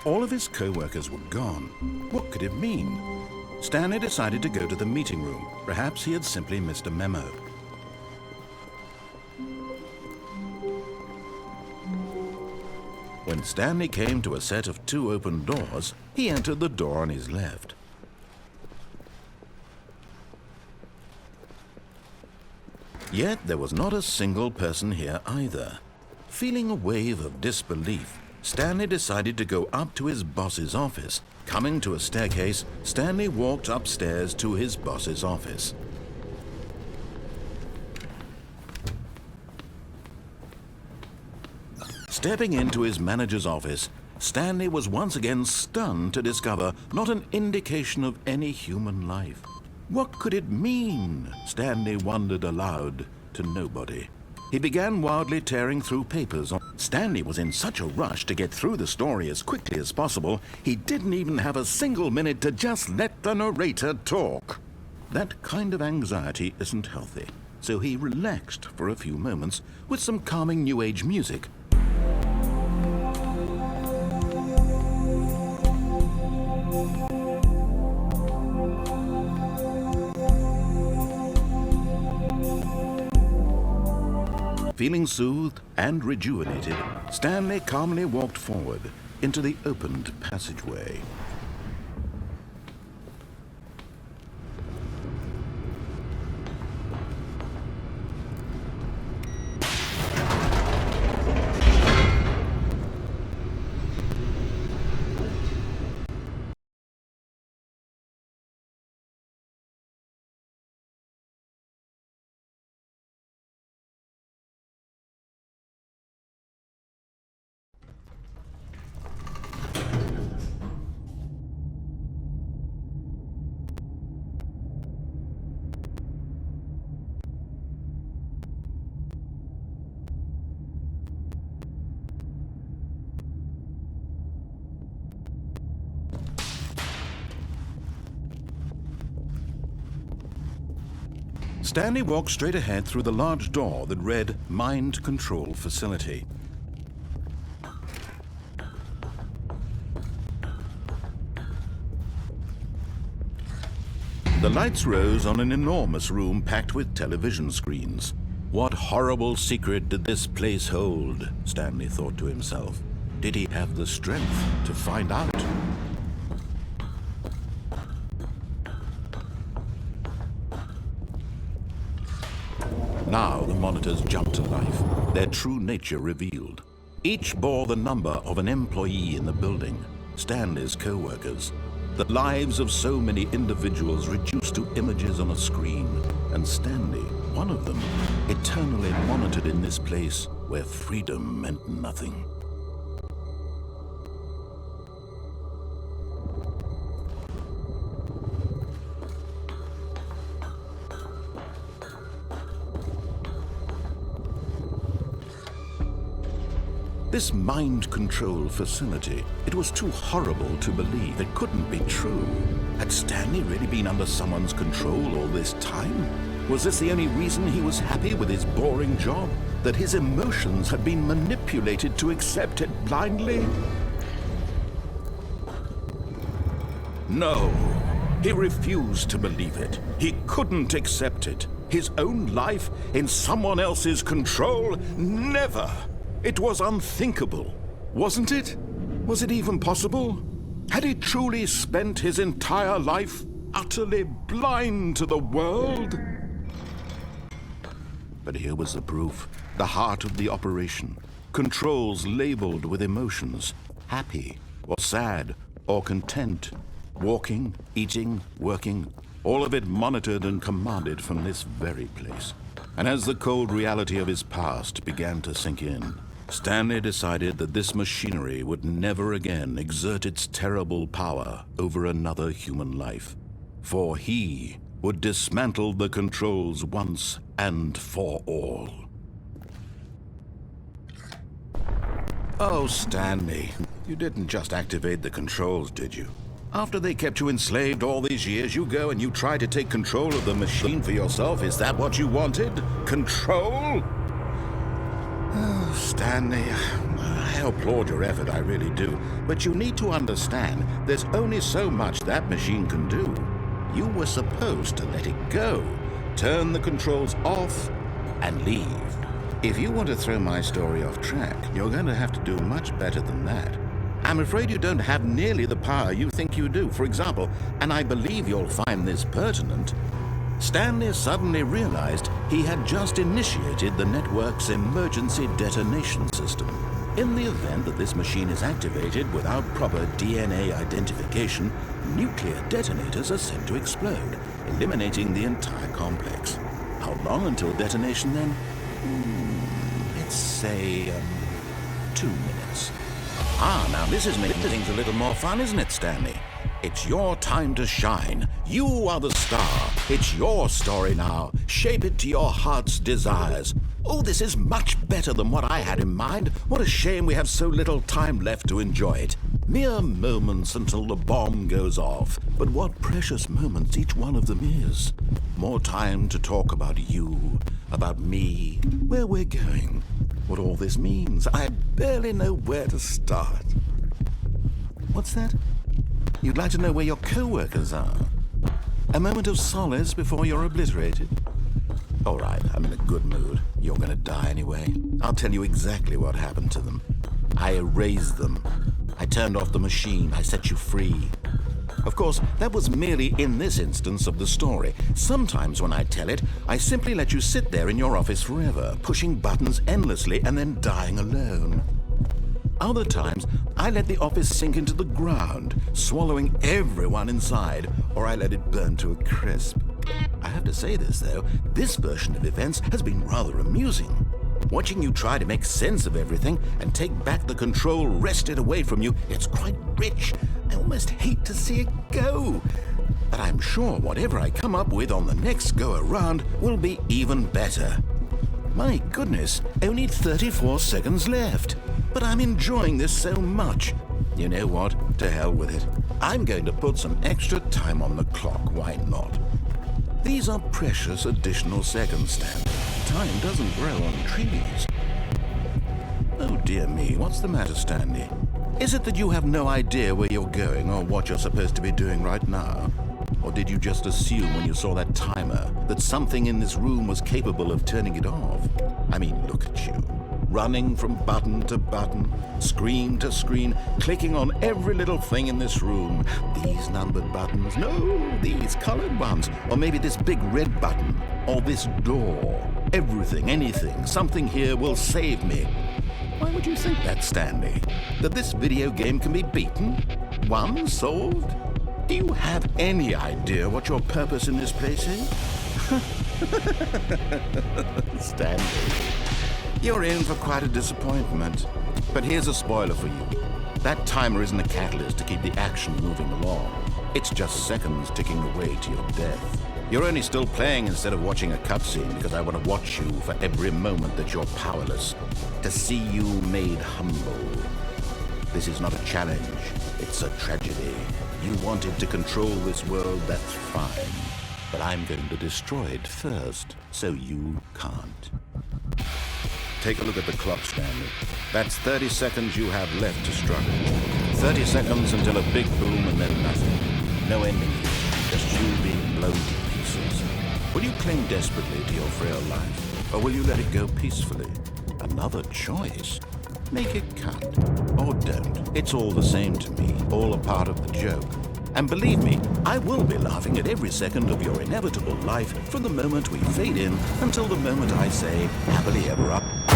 All of his co-workers were gone. What could it mean? Stanley decided to go to the meeting room. Perhaps he had simply missed a memo. When Stanley came to a set of 2 open doors, he entered the door on his left. Yet there was not a single person here either. Feeling a wave of disbelief, Stanley decided to go up to his boss's office. Coming to a staircase, Stanley walked upstairs to his boss's office. Stepping into his manager's office, Stanley was once again stunned to discover not an indication of any human life. What could it mean? Stanley wondered aloud to nobody. He began wildly tearing through papers. Stanley was in such a rush to get through the story as quickly as possible, he didn't even have a single minute to just let the narrator talk. That kind of anxiety isn't healthy, so he relaxed for a few moments with some calming New Age music. Feeling soothed and rejuvenated, Stanley calmly walked forward into the opened passageway. Stanley walked straight ahead through the large door that read Mind Control Facility. The lights rose on an enormous room packed with television screens. What horrible secret did this place hold? Stanley thought to himself. Did he have the strength to find out? Now the monitors jumped to life, their true nature revealed. Each bore the number of an employee in the building, Stanley's co-workers. The lives of so many individuals reduced to images on a screen, and Stanley, one of them, eternally monitored in this place where freedom meant nothing. This mind control facility, it was too horrible to believe. It couldn't be true. Had Stanley really been under someone's control all this time? Was this the only reason he was happy with his boring job? That his emotions had been manipulated to accept it blindly? No, he refused to believe it. He couldn't accept it. His own life in someone else's control? Never! It was unthinkable, wasn't it? Was it even possible? Had he truly spent his entire life utterly blind to the world? But here was the proof, the heart of the operation. Controls labeled with emotions, happy or sad or content, walking, eating, working, all of it monitored and commanded from this very place. And as the cold reality of his past began to sink in, Stanley decided that this machinery would never again exert its terrible power over another human life, for he would dismantle the controls once and for all. Oh, Stanley, you didn't just activate the controls, did you? After they kept you enslaved all these years, you go and you try to take control of the machine for yourself. Is that what you wanted? Control? Oh, Stanley, I applaud your effort, I really do. But you need to understand, there's only so much that machine can do. You were supposed to let it go, turn the controls off, and leave. If you want to throw my story off track, you're going to have to do much better than that. I'm afraid you don't have nearly the power you think you do. For example, and I believe you'll find this pertinent, Stanley suddenly realized he had just initiated the network's emergency detonation system. In the event that this machine is activated without proper DNA identification, nuclear detonators are sent to explode, eliminating the entire complex. How long until detonation then? Let's say 2 minutes. Now this is making things a little more fun, isn't it, Stanley? It's your time to shine. You are the star. It's your story now. Shape it to your heart's desires. Oh, this is much better than what I had in mind. What a shame we have so little time left to enjoy it. Mere moments until the bomb goes off. But what precious moments each one of them is. More time to talk about you, about me, where we're going, what all this means. I barely know where to start. What's that? You'd like to know where your co-workers are? A moment of solace before you're obliterated? All right, I'm in a good mood. You're going to die anyway. I'll tell you exactly what happened to them. I erased them. I turned off the machine. I set you free. Of course, that was merely in this instance of the story. Sometimes when I tell it, I simply let you sit there in your office forever, pushing buttons endlessly and then dying alone. Other times, I let the office sink into the ground, swallowing everyone inside, or I let it burn to a crisp. I have to say this, though, this version of events has been rather amusing. Watching you try to make sense of everything and take back the control wrested away from you, it's quite rich. I almost hate to see it go. But I'm sure whatever I come up with on the next go-around will be even better. My goodness, only 34 seconds left. But I'm enjoying this so much. You know what? To hell with it. I'm going to put some extra time on the clock. Why not? These are precious additional seconds, Stan. Time doesn't grow on trees. Oh dear me, what's the matter, Stanley? Is it that you have no idea where you're going or what you're supposed to be doing right now? Or did you just assume when you saw that timer that something in this room was capable of turning it off? I mean, look at you. Running from button to button, screen to screen, clicking on every little thing in this room. These numbered buttons, no, these colored ones. Or maybe this big red button, or this door. Everything, anything, something here will save me. Why would you think that, Stanley? That this video game can be beaten? Won? Solved? Do you have any idea what your purpose in this place is? Stanley, you're in for quite a disappointment. But here's a spoiler for you. That timer isn't a catalyst to keep the action moving along. It's just seconds ticking away to your death. You're only still playing instead of watching a cutscene because I want to watch you for every moment that you're powerless, to see you made humble. This is not a challenge, it's a tragedy. You wanted to control this world, that's fine. But I'm going to destroy it first, so you can't. Take a look at the clock, Stanley. That's 30 seconds you have left to struggle. 30 seconds until a big boom and then nothing. No ending here, just you being blown to pieces. Will you cling desperately to your frail life, or will you let it go peacefully? Another choice. Make it count, or don't. It's all the same to me, all a part of the joke. And believe me, I will be laughing at every second of your inevitable life from the moment we fade in until the moment I say, happily ever after.